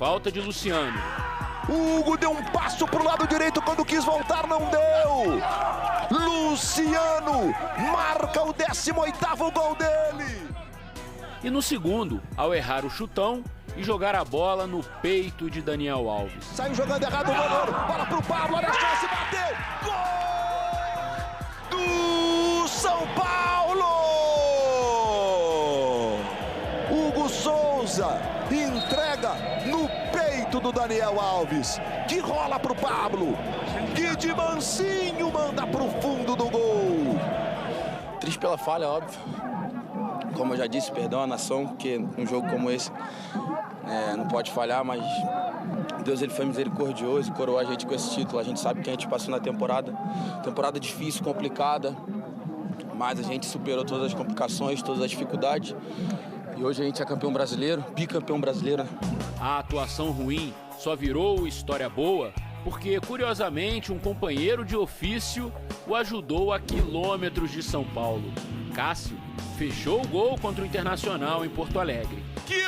Falta de Luciano. Hugo deu um passo pro lado direito quando quis voltar, não deu. Luciano marca o 18º gol dele. E no segundo, ao errar o chutão e jogar a bola no peito de Daniel Alves. Saiu jogando errado o goleiro, bola pro Pablo, olha a chance, bateu. Gol do São Paulo! Hugo Souza entrega no peito do Daniel Alves, que rola pro Pablo, que de mansinho manda pro fundo do gol. Triste pela falha, óbvio. Como eu já disse, perdão à nação, porque um jogo como esse não pode falhar, mas Deus ele foi misericordioso e coroou a gente com esse título. A gente sabe que a gente passou na temporada difícil, complicada, mas a gente superou todas as complicações, todas as dificuldades. E hoje a gente é campeão brasileiro, bicampeão brasileiro. A atuação ruim só virou história boa porque, curiosamente, um companheiro de ofício o ajudou a quilômetros de São Paulo. Cássio fechou o gol contra o Internacional em Porto Alegre. Que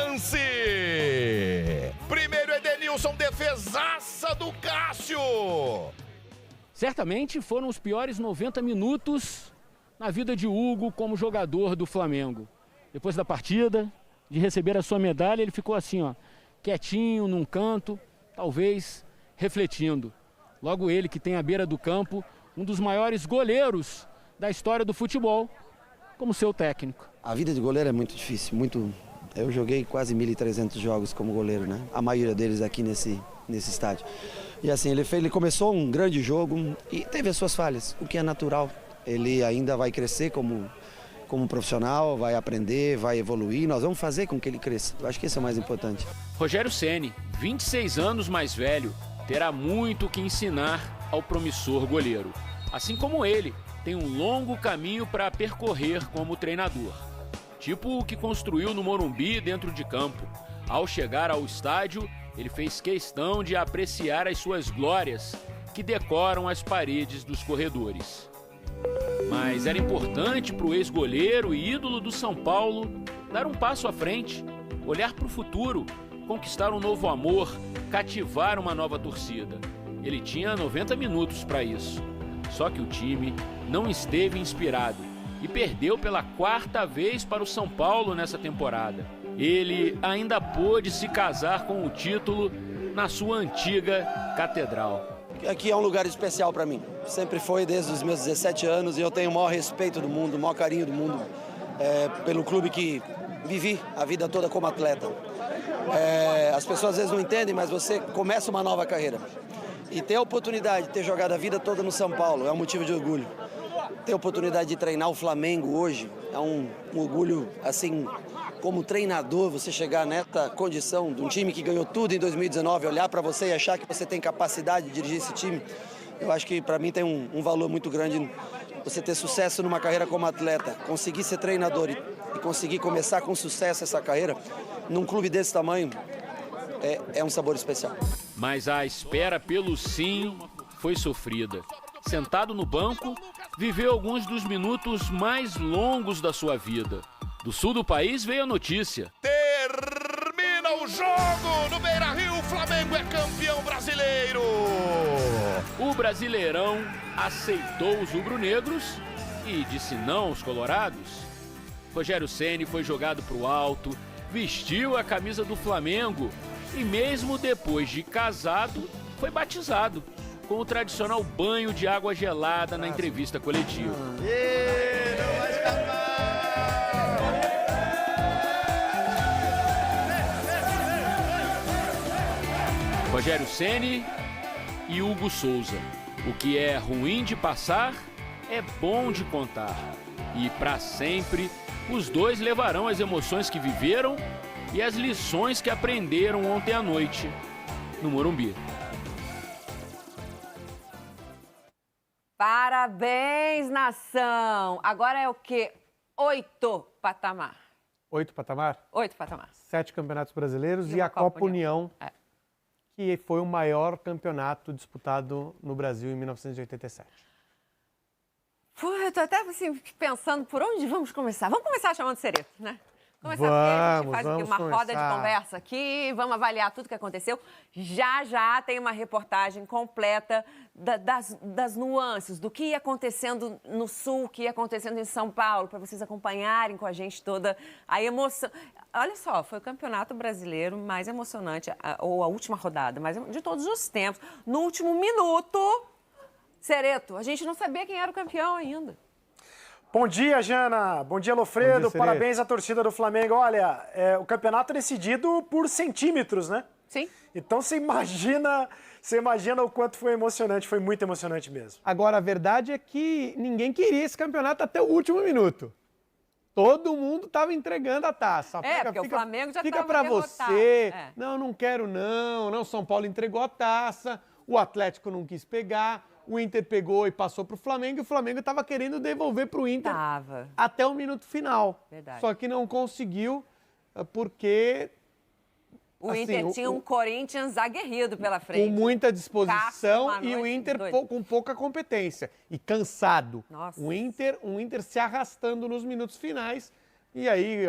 lance! Primeiro Edenilson, defesaça do Cássio! Certamente foram os piores 90 minutos na vida de Hugo como jogador do Flamengo. Depois da partida, de receber a sua medalha, ele ficou assim, ó, quietinho num canto, talvez refletindo. Logo ele, que tem à beira do campo um dos maiores goleiros da história do futebol, como seu técnico. A vida de goleiro é muito difícil, muito. Eu joguei quase 1.300 jogos como goleiro, né? A maioria deles aqui nesse estádio. E assim, ele começou um grande jogo e teve as suas falhas, o que é natural. Ele ainda vai crescer como profissional, vai aprender, vai evoluir. Nós vamos fazer com que ele cresça. Eu acho que isso é o mais importante. Rogério Ceni, 26 anos mais velho, terá muito que ensinar ao promissor goleiro. Assim como ele, tem um longo caminho para percorrer como treinador. Tipo o que construiu no Morumbi dentro de campo. Ao chegar ao estádio, ele fez questão de apreciar as suas glórias que decoram as paredes dos corredores. Mas era importante para o ex-goleiro e ídolo do São Paulo dar um passo à frente, olhar para o futuro, conquistar um novo amor, cativar uma nova torcida. Ele tinha 90 minutos para isso. Só que o time não esteve inspirado e perdeu pela 4ª vez para o São Paulo nessa temporada. Ele ainda pôde se casar com o título na sua antiga catedral. Aqui é um lugar especial para mim. Sempre foi desde os meus 17 anos e eu tenho o maior respeito do mundo, o maior carinho do mundo pelo clube que vivi a vida toda como atleta. As pessoas às vezes não entendem, mas você começa uma nova carreira. E ter a oportunidade de ter jogado a vida toda no São Paulo é um motivo de orgulho. Ter a oportunidade de treinar o Flamengo hoje é um orgulho, assim, como treinador, você chegar nessa condição de um time que ganhou tudo em 2019, olhar para você e achar que você tem capacidade de dirigir esse time, eu acho que para mim tem um valor muito grande você ter sucesso numa carreira como atleta, conseguir ser treinador e conseguir começar com sucesso essa carreira num clube desse tamanho. É um sabor especial. Mas a espera pelo sim foi sofrida. Sentado no banco, viveu alguns dos minutos mais longos da sua vida. Do sul do país veio a notícia. Termina o jogo no Beira-Rio, o Flamengo é campeão brasileiro. O Brasileirão aceitou os rubro-negros e disse não aos colorados. Rogério Ceni foi jogado para o alto, vestiu a camisa do Flamengo e mesmo depois de casado, foi batizado com o tradicional banho de água gelada na entrevista coletiva. Não vai escapar! Rogério Ceni e Hugo Souza. O que é ruim de passar é bom de contar. E para sempre, os dois levarão as emoções que viveram e as lições que aprenderam ontem à noite no Morumbi. Parabéns, nação! Agora é o quê? 8 patamar. 8 patamar? 8 patamar. 7 campeonatos brasileiros e a Copa União, que foi o maior campeonato disputado no Brasil em 1987. Eu tô até assim, pensando por onde vamos começar. Vamos começar chamando Cereto, né? Começar a gente faz aqui vamos uma roda de começar. conversa aqui, vamos avaliar tudo que aconteceu. Já tem uma reportagem completa das nuances, do que ia acontecendo no Sul, o que ia acontecendo em São Paulo, para vocês acompanharem com a gente toda a emoção. Olha só, foi o campeonato brasileiro mais emocionante, ou a última rodada, de todos os tempos. No último minuto, Cereto, a gente não sabia quem era o campeão ainda. Bom dia, Jana. Bom dia, Lofredo. Bom dia, parabéns à torcida do Flamengo. Olha, o campeonato é decidido por centímetros, né? Sim. Então você imagina o quanto foi emocionante. Foi muito emocionante mesmo. Agora, a verdade é que ninguém queria esse campeonato até o último minuto. Todo mundo estava entregando a taça. Porque o Flamengo já fica estava para derrotado. você. É. Não quero não. São Paulo entregou a taça, o Atlético não quis pegar, o Inter pegou e passou para o Flamengo, e o Flamengo estava querendo devolver para o Inter até o minuto final. Verdade. Só que não conseguiu, porque... O Inter tinha um Corinthians aguerrido pela frente. Com muita disposição Cássio, e o Inter doido. com pouca competência. E cansado. Nossa. O Inter se arrastando nos minutos finais. E aí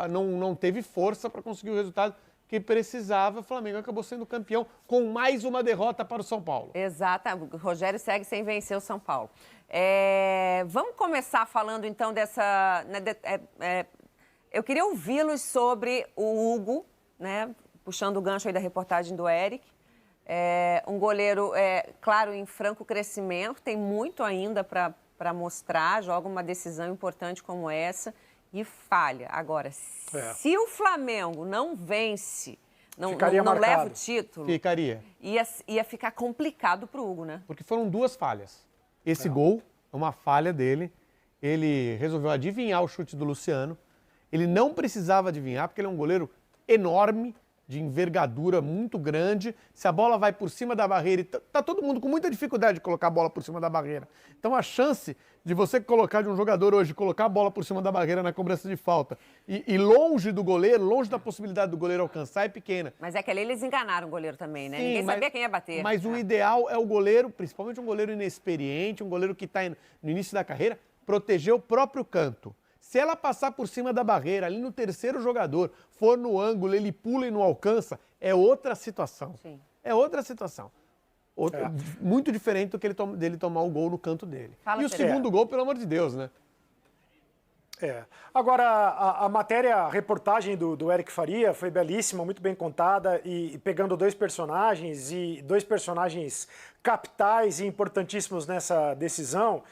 não teve força para conseguir o resultado que precisava. O Flamengo acabou sendo campeão com mais uma derrota para o São Paulo. Exato. O Rogério segue sem vencer o São Paulo. Vamos começar falando então dessa... eu queria ouvi-los sobre o Hugo, né? Puxando o gancho aí da reportagem do Eric. Um goleiro, claro, em franco crescimento, tem muito ainda para mostrar, joga uma decisão importante como essa e falha. Agora, se o Flamengo não vence, não leva o título, ia ficar complicado para o Hugo, né? Porque foram duas falhas. Esse gol é uma falha dele. Ele resolveu adivinhar o chute do Luciano. Ele não precisava adivinhar, porque ele é um goleiro enorme, de envergadura muito grande. Se a bola vai por cima da barreira, tá todo mundo com muita dificuldade de colocar a bola por cima da barreira. Então a chance de você colocar de um jogador hoje, colocar a bola por cima da barreira na cobrança de falta e longe do goleiro, longe da possibilidade do goleiro alcançar, é pequena. Mas é que ali eles enganaram o goleiro também, né? Sim, Ninguém sabia quem ia bater. Mas o ideal é o goleiro, principalmente um goleiro inexperiente, um goleiro que está no início da carreira, proteger o próprio canto. Se ela passar por cima da barreira, ali no terceiro jogador, for no ângulo, ele pula e não alcança, é outra situação. Sim. É outra situação. Muito diferente dele tomar o gol no canto dele. E o segundo gol, pelo amor de Deus, né? Agora, a reportagem do Eric Faria foi belíssima, muito bem contada, e pegando dois personagens capitais e importantíssimos nessa decisão.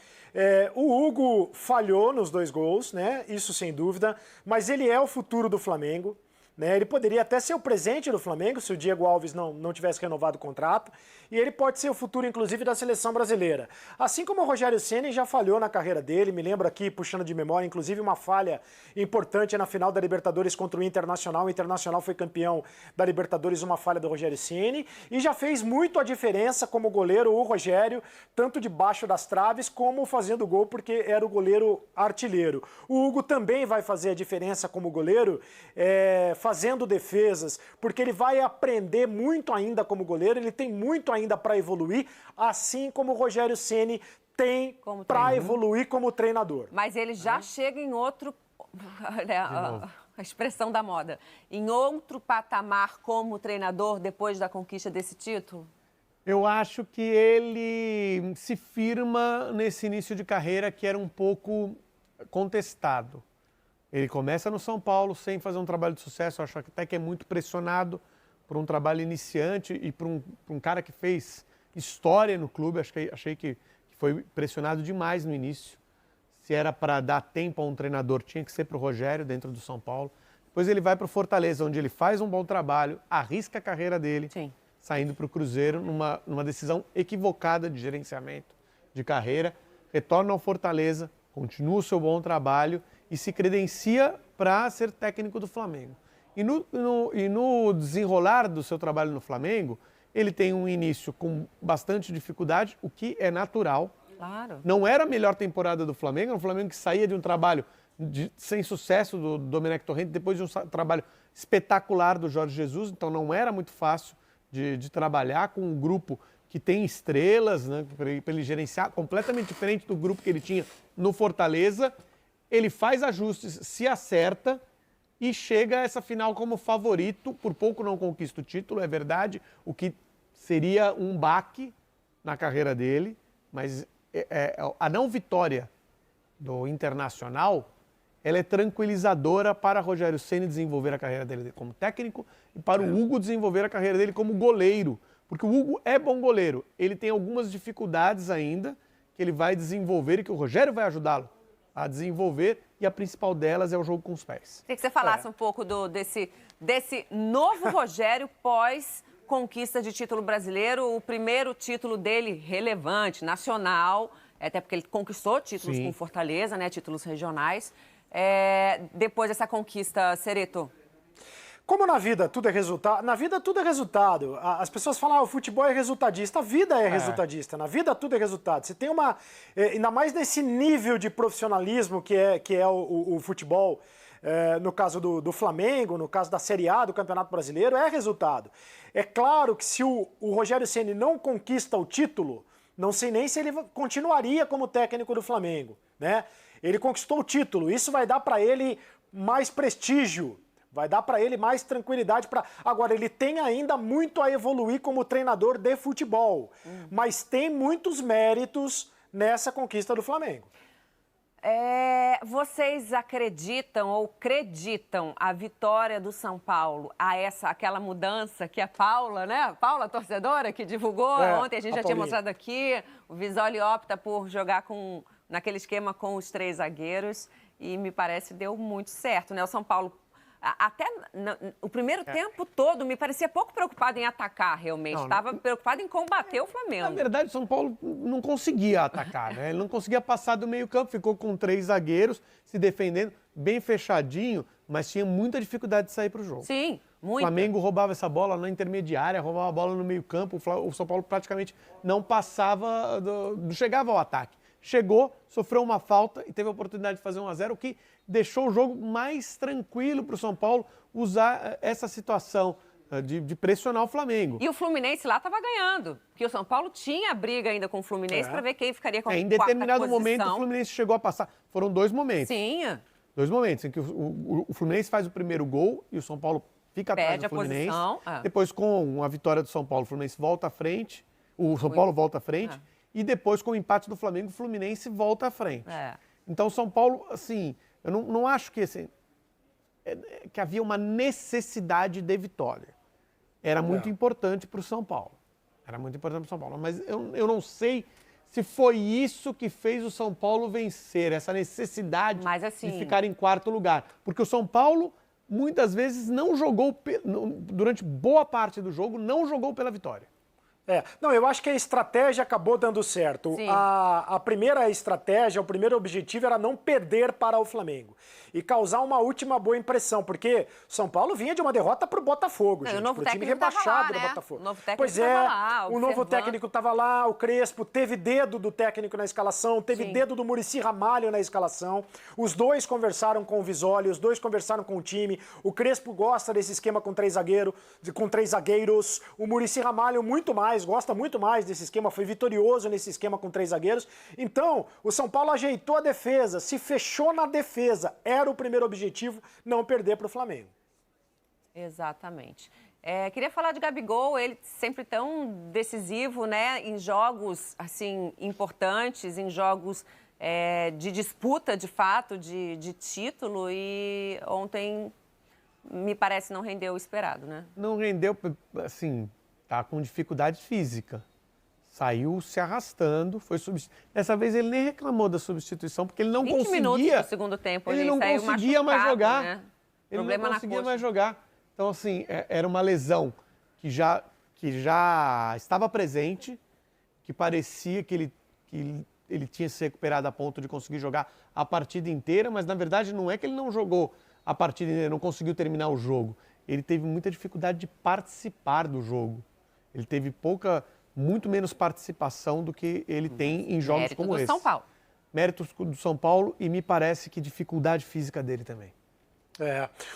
O Hugo falhou nos dois gols, né? Isso sem dúvida, mas ele é o futuro do Flamengo. Né? Ele poderia até ser o presente do Flamengo se o Diego Alves não tivesse renovado o contrato, e ele pode ser o futuro, inclusive, da seleção brasileira. Assim como o Rogério Ceni já falhou na carreira dele, me lembro aqui, puxando de memória, inclusive uma falha importante na final da Libertadores contra o Internacional. O Internacional foi campeão da Libertadores, uma falha do Rogério Ceni, e já fez muito a diferença como goleiro, o Rogério, tanto debaixo das traves como fazendo gol, porque era o goleiro artilheiro. O Hugo também vai fazer a diferença como goleiro, fazendo defesas, porque ele vai aprender muito ainda como goleiro, ele tem muito ainda para evoluir, assim como o Rogério Ceni tem para evoluir como treinador. Mas ele já chega em outro... a expressão da moda. Em outro patamar como treinador depois da conquista desse título? Eu acho que ele se firma nesse início de carreira que era um pouco contestado. Ele começa no São Paulo sem fazer um trabalho de sucesso, eu acho até que é muito pressionado por um trabalho iniciante e por um cara que fez história no clube. Achei que foi pressionado demais no início. Se era para dar tempo a um treinador, tinha que ser para o Rogério dentro do São Paulo. Depois ele vai para o Fortaleza, onde ele faz um bom trabalho, arrisca a carreira dele, saindo para o Cruzeiro numa decisão equivocada de gerenciamento de carreira. Retorna ao Fortaleza, continua o seu bom trabalho e se credencia para ser técnico do Flamengo. E no desenrolar do seu trabalho no Flamengo, ele tem um início com bastante dificuldade, o que é natural. Claro. Não era a melhor temporada do Flamengo, era um Flamengo que saía de um trabalho sem sucesso do Domenech Torrente, depois de um trabalho espetacular do Jorge Jesus, então não era muito fácil de trabalhar com um grupo que tem estrelas, né, para ele gerenciar, completamente diferente do grupo que ele tinha no Fortaleza. Ele faz ajustes, se acerta e chega a essa final como favorito. Por pouco não conquista o título, é verdade, o que seria um baque na carreira dele, mas a não vitória do Internacional, ela é tranquilizadora para Rogério Ceni desenvolver a carreira dele como técnico e para o Hugo desenvolver a carreira dele como goleiro, porque o Hugo é bom goleiro, ele tem algumas dificuldades ainda que ele vai desenvolver e que o Rogério vai ajudá-lo a desenvolver, e a principal delas é o jogo com os pés. Queria que você falasse um pouco desse novo Rogério pós-conquista de título brasileiro, o primeiro título dele relevante, nacional, até porque ele conquistou títulos com Fortaleza, né, títulos regionais. Depois dessa conquista, Cereto? Como na vida tudo é resultado, na vida tudo é resultado. As pessoas falam, o futebol é resultadista, a vida é resultadista, na vida tudo é resultado. Você tem uma, ainda mais nesse nível de profissionalismo que é o futebol, no caso do Flamengo, no caso da Série A do Campeonato Brasileiro, é resultado. É claro que se o Rogério Ceni não conquista o título, não sei nem se ele continuaria como técnico do Flamengo, né? Ele conquistou o título, isso vai dar para ele mais prestígio, vai dar para ele mais tranquilidade. Agora, ele tem ainda muito a evoluir como treinador de futebol, mas tem muitos méritos nessa conquista do Flamengo. Vocês acreditam ou acreditam a vitória do São Paulo aquela mudança que a Paula, né? A Paula, torcedora, que divulgou ontem, a gente já tinha mostrado aqui, o Visoli opta por jogar naquele esquema com os 3 zagueiros e me parece deu muito certo, né? O São Paulo até o primeiro tempo todo me parecia pouco preocupado em atacar, realmente. Estava preocupado em combater o Flamengo. Na verdade, o São Paulo não conseguia atacar, né? Ele não conseguia passar do meio campo, ficou com 3 zagueiros se defendendo, bem fechadinho, mas tinha muita dificuldade de sair para o jogo. Sim, muito. O Flamengo roubava essa bola na intermediária, roubava a bola no meio campo, o São Paulo praticamente não passava, não chegava ao ataque. Chegou, sofreu uma falta e teve a oportunidade de fazer 1-0, o que deixou o jogo mais tranquilo para o São Paulo usar essa situação de pressionar o Flamengo. E o Fluminense lá estava ganhando, porque o São Paulo tinha briga ainda com o Fluminense para ver quem ficaria com a quarta posição. Em determinado momento o Fluminense chegou a passar. Foram 2 momentos. Sim. 2 momentos em que o Fluminense faz o primeiro gol e o São Paulo fica atrás do Fluminense. Depois, com a vitória do São Paulo, o Fluminense volta à frente, o São Paulo volta à frente. E depois, com o empate do Flamengo, o Fluminense volta à frente. Então, o São Paulo, assim, eu não acho que, assim, que havia uma necessidade de vitória. Era muito importante para o São Paulo. Era muito importante para o São Paulo. Mas eu não sei se foi isso que fez o São Paulo vencer, essa necessidade de ficar em 4º lugar. Porque o São Paulo, muitas vezes, não jogou, durante boa parte do jogo, não jogou pela vitória. Não, eu acho que a estratégia acabou dando certo. A primeira estratégia, o primeiro objetivo era não perder para o Flamengo e causar uma última boa impressão, porque São Paulo vinha de uma derrota para o Botafogo, gente, para o time rebaixado do Botafogo. O novo técnico estava lá, o novo técnico estava lá, o Crespo teve dedo do técnico na escalação, teve dedo do Muricy Ramalho na escalação. Os dois conversaram com o Visoli, os dois conversaram com o time. O Crespo gosta desse esquema com 3 zagueiros. O Muricy Ramalho gosta muito mais desse esquema, foi vitorioso nesse esquema com 3 zagueiros. Então, o São Paulo ajeitou a defesa, se fechou na defesa. Era o primeiro objetivo, não perder para o Flamengo. Exatamente. Queria falar de Gabigol, ele sempre tão decisivo, né, em jogos assim importantes, em jogos de disputa, de fato, de título, e ontem, me parece, não rendeu o esperado, né? Não rendeu, assim, tá com dificuldade física. Saiu se arrastando, foi substituído. Dessa vez ele nem reclamou da substituição, porque ele não 20 conseguia... minutos no segundo tempo, ele não conseguia mais jogar. Né? Ele não conseguia mais jogar. Então, assim, era uma lesão que já estava presente, que parecia que ele tinha se recuperado a ponto de conseguir jogar a partida inteira, mas, na verdade, não é que ele não jogou a partida inteira, não conseguiu terminar o jogo. Ele teve muita dificuldade de participar do jogo. Ele teve muito menos participação do que ele tem em jogos como esse. Méritos do São Paulo. Méritos do São Paulo e me parece que dificuldade física dele também.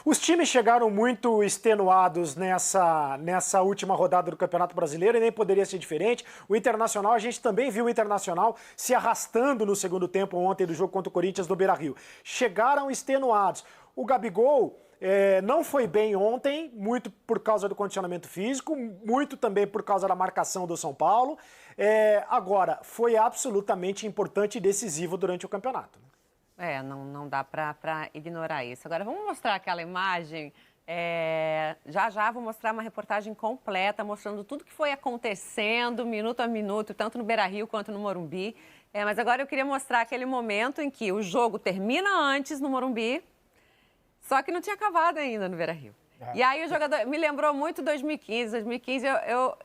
Os times chegaram muito extenuados nessa última rodada do Campeonato Brasileiro e nem poderia ser diferente. O Internacional, a gente também viu o Internacional se arrastando no segundo tempo ontem do jogo contra o Corinthians do Beira-Rio. Chegaram extenuados. O Gabigol, Não foi bem ontem, muito por causa do condicionamento físico, muito também por causa da marcação do São Paulo. Agora, foi absolutamente importante e decisivo durante o campeonato. Não dá para ignorar isso. Agora, vamos mostrar aquela imagem. Já vou mostrar uma reportagem completa, mostrando tudo que foi acontecendo, minuto a minuto, tanto no Beira-Rio quanto no Morumbi. Mas agora eu queria mostrar aquele momento em que o jogo termina antes no Morumbi, só que não tinha acabado ainda no Beira-Rio. E aí o jogador... Me lembrou muito 2015. 2015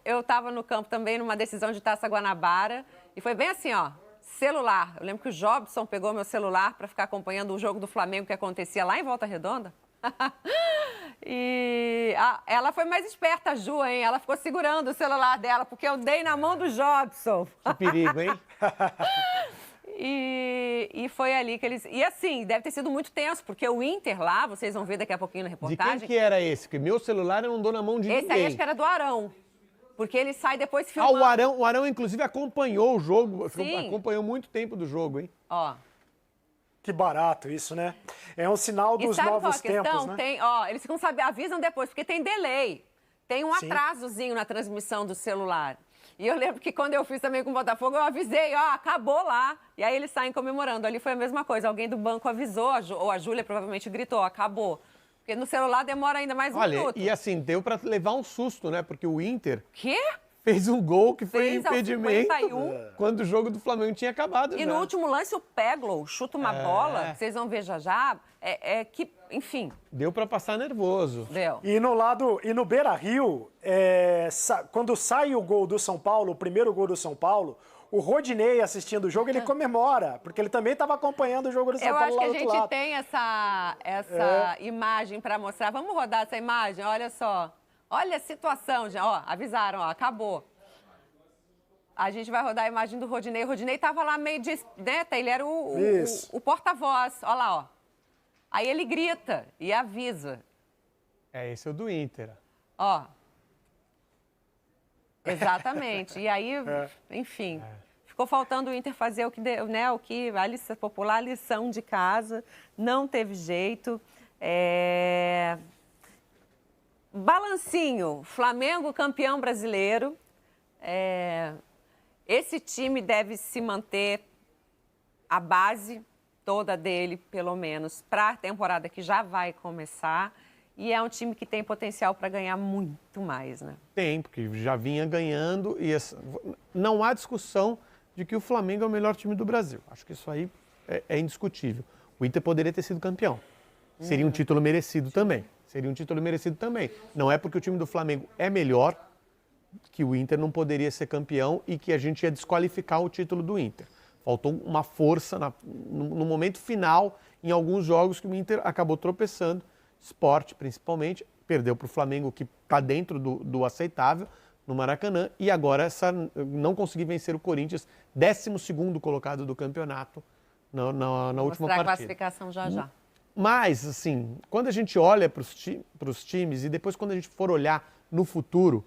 eu estava no campo também numa decisão de Taça Guanabara. E foi bem assim, ó, celular. Eu lembro que o Jobson pegou meu celular para ficar acompanhando o jogo do Flamengo que acontecia lá em Volta Redonda. E ela foi mais esperta, a Ju, hein? Ela ficou segurando o celular dela, porque eu dei na mão do Jobson. Que perigo, hein? E foi ali que eles... E assim, deve ter sido muito tenso, porque o Inter lá, vocês vão ver daqui a pouquinho na reportagem... De quem que era esse? Porque meu celular eu não dou na mão de ninguém. Esse aí acho que era do Arão, porque ele sai depois filmando. O Arão inclusive acompanhou o jogo, Sim. Acompanhou muito tempo do jogo, hein? Ó. Que barato isso, né? É um sinal dos novos tempos, né? Eles ficam avisam depois, porque tem delay. Tem um atrasozinho na transmissão do celular. E eu lembro que quando eu fiz também com o Botafogo, eu avisei, acabou lá. E aí eles saem comemorando. Ali foi a mesma coisa. Alguém do banco avisou, ou a Júlia provavelmente gritou, acabou. Porque no celular demora ainda mais um minuto. E assim, deu pra levar um susto, né? Porque o Inter... Quê? Fez um gol que foi Fez impedimento 51. Quando o jogo do Flamengo tinha acabado. E no último lance, o Peglow chuta uma bola, que vocês vão ver já. Que, enfim. Deu pra passar nervoso. Deu. E no Beira-Rio, quando sai o gol do São Paulo, o primeiro gol do São Paulo, o Rodinei assistindo o jogo, ele comemora, porque ele também estava acompanhando o jogo do São Paulo lá do outro lado. Eu acho que a gente tem essa imagem para mostrar. Vamos rodar essa imagem? Olha só. Olha a situação, já. Avisaram, acabou. A gente vai rodar a imagem do Rodinei. O Rodinei estava lá meio de... Né, ele era o porta-voz. Olha lá, ó. Aí ele grita e avisa. Esse é o do Inter. Ó. Exatamente. E aí, enfim, ficou faltando o Inter fazer o que deu, né? A popular lição de casa. Não teve jeito. Balancinho, Flamengo campeão brasileiro. Esse time deve se manter a base toda dele, pelo menos, para a temporada que já vai começar. E é um time que tem potencial para ganhar muito mais, né? Tem, porque já vinha ganhando e não há discussão de que o Flamengo é o melhor time do Brasil. Acho que isso aí é indiscutível. O Inter poderia ter sido campeão. Seria um título merecido também. Não é porque o time do Flamengo é melhor que o Inter não poderia ser campeão e que a gente ia desqualificar o título do Inter. Faltou uma força no momento final, em alguns jogos que o Inter acabou tropeçando. Sport, principalmente, perdeu para o Flamengo, que está dentro do aceitável, no Maracanã. E agora não conseguir vencer o Corinthians, 12º colocado do campeonato na última partida. Mostrar a classificação já. Mas, assim, quando a gente olha para os times e depois quando a gente for olhar no futuro,